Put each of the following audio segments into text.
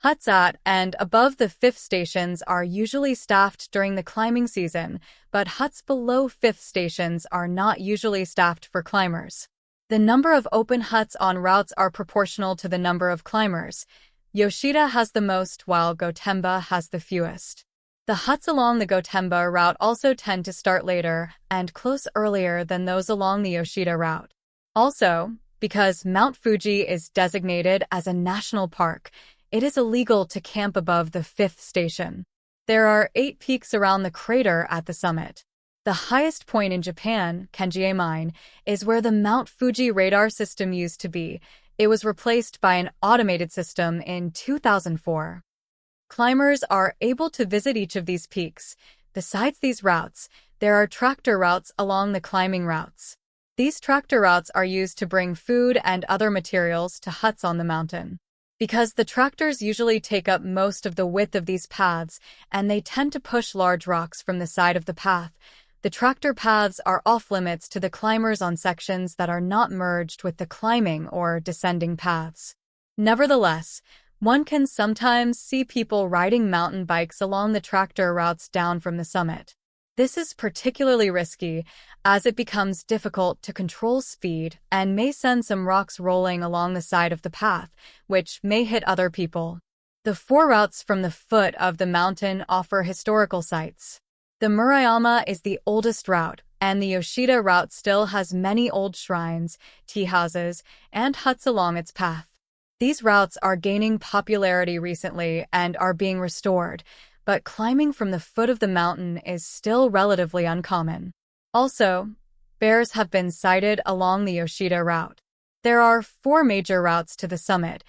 Huts at and above the fifth stations are usually staffed during the climbing season, but huts below fifth stations are not usually staffed for climbers. The number of open huts on routes are proportional to the number of climbers. Yoshida has the most, while Gotemba has the fewest. The huts along the Gotemba route also tend to start later and close earlier than those along the Yoshida route. Also, because Mt Fuji is designated as a national park, it is illegal to camp above the fifth station. There are 8 peaks around the crater at the summit. The highest point in Japan, Kenji Mine, is where the Mt Fuji radar system used to be. It was replaced by an automated system in 2004. Climbers are able to visit each of these peaks. Besides these routes, there are tractor routes along the climbing routes. These tractor routes are used to bring food and other materials to huts on the mountain. Because the tractors usually take up most of the width of these paths, and they tend to push large rocks from the side of the path, the tractor paths are off-limits to the climbers on sections that are not merged with the climbing or descending paths. Nevertheless, one can sometimes see people riding mountain bikes along the tractor routes down from the summit. This is particularly risky, as it becomes difficult to control speed and may send some rocks rolling along the side of the path, which may hit other people. The 4 routes from the foot of the mountain offer historical sites. The Murayama is the oldest route, and the Yoshida route still has many old shrines, tea houses, and huts along its path. These routes are gaining popularity recently and are being restored, but climbing from the foot of the mountain is still relatively uncommon. Also, bears have been sighted along the Yoshida route. There are 4 major routes to the summit.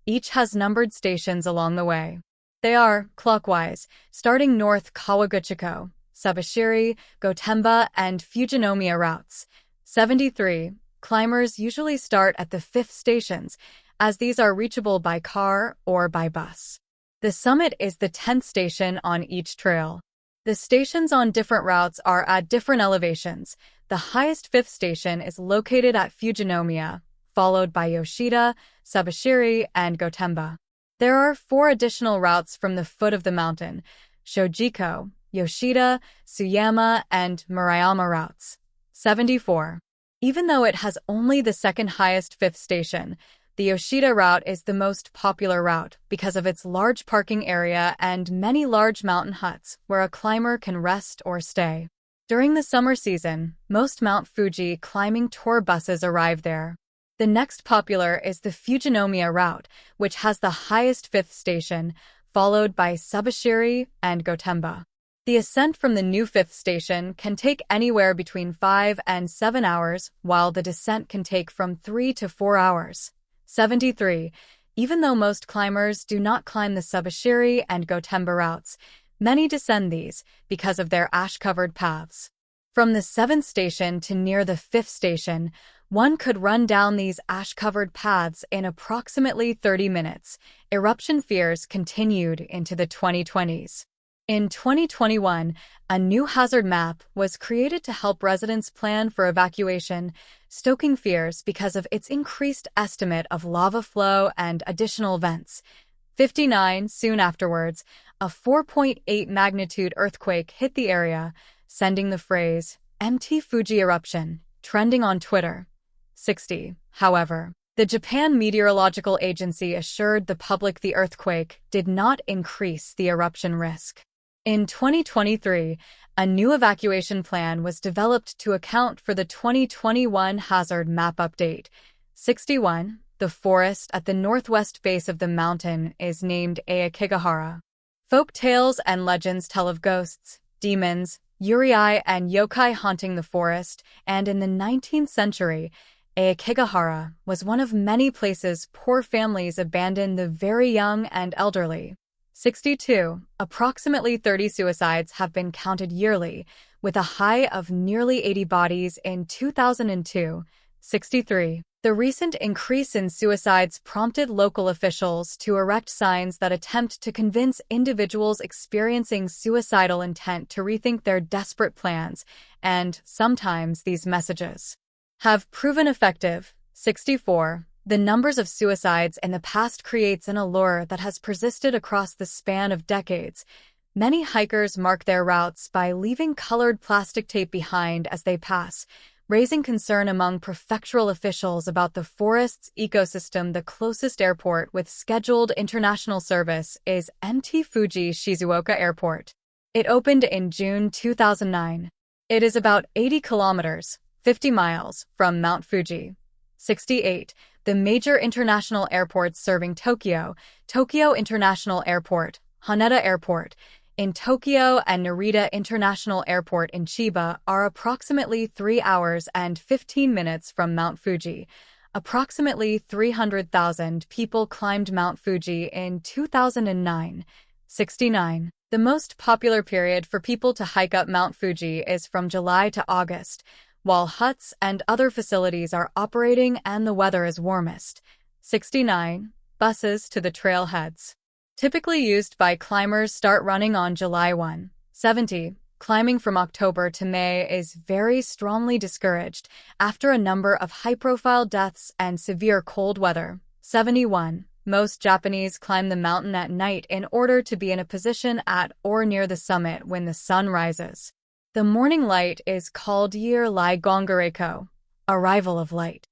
Each has numbered stations along the way. They are, clockwise, starting north Kawaguchiko, Subashiri, Gotemba, and Fujinomiya routes. 73. Climbers usually start at the 5th stations, as these are reachable by car or by bus. The summit is the 10th station on each trail. The stations on different routes are at different elevations. The highest 5th station is located at Fujinomiya, followed by Yoshida, Subashiri, and Gotemba. There are 4 additional routes from the foot of the mountain: Shojiko, Yoshida, Tsuyama, and Murayama routes. 74. Even though it has only the second highest 5th station, the Yoshida route is the most popular route because of its large parking area and many large mountain huts where a climber can rest or stay. During the summer season, most Mt Fuji climbing tour buses arrive there. The next popular is the Fujinomiya route, which has the highest 5th station, followed by Subashiri and Gotemba. The ascent from the new 5th station can take anywhere between 5 and 7 hours, while the descent can take from 3 to 4 hours. 73. Even though most climbers do not climb the Subashiri and Gotemba routes, many descend these because of their ash-covered paths. From the 7th station to near the 5th station, one could run down these ash-covered paths in approximately 30 minutes. Eruption fears continued into the 2020s. In 2021, a new hazard map was created to help residents plan for evacuation, stoking fears because of its increased estimate of lava flow and additional vents. 59. Soon afterwards, a 4.8 magnitude earthquake hit the area, sending the phrase, "Mt Fuji eruption," trending on Twitter. 60. However, the Japan Meteorological Agency assured the public the earthquake did not increase the eruption risk. In 2023, a new evacuation plan was developed to account for the 2021 hazard map update. 61. The forest at the northwest base of the mountain is named Aokigahara. Folk tales and legends tell of ghosts, demons, yurei, and yokai haunting the forest, and in the 19th century, Aokigahara was one of many places poor families abandoned the very young and elderly. 62. Approximately 30 suicides have been counted yearly, with a high of nearly 80 bodies in 2002. 63. The recent increase in suicides prompted local officials to erect signs that attempt to convince individuals experiencing suicidal intent to rethink their desperate plans, and sometimes these messages have proven effective. 64. The numbers of suicides in the past creates an allure that has persisted across the span of decades. Many hikers mark their routes by leaving colored plastic tape behind as they pass, raising concern among prefectural officials about the forest's ecosystem. The closest airport with scheduled international service is Mt Fuji Shizuoka Airport. It opened in June 2009. It is about 80 kilometers, 50 miles, from Mount Fuji. 68. The major international airports serving Tokyo: Tokyo International Airport, Haneda Airport in Tokyo, and Narita International Airport in Chiba are approximately 3 hours and 15 minutes from Mount Fuji. Approximately 300,000 people climbed Mount Fuji in 2009. 69. The most popular period for people to hike up Mount Fuji is from July to August, while huts and other facilities are operating and the weather is warmest. 69. Buses to the trailheads, typically used by climbers, start running on July 1. 70. Climbing from October to May is very strongly discouraged after a number of high-profile deaths and severe cold weather. 71. Most Japanese climb the mountain at night in order to be in a position at or near the summit when the sun rises. The morning light is called Year Lai Gongareko, arrival of light.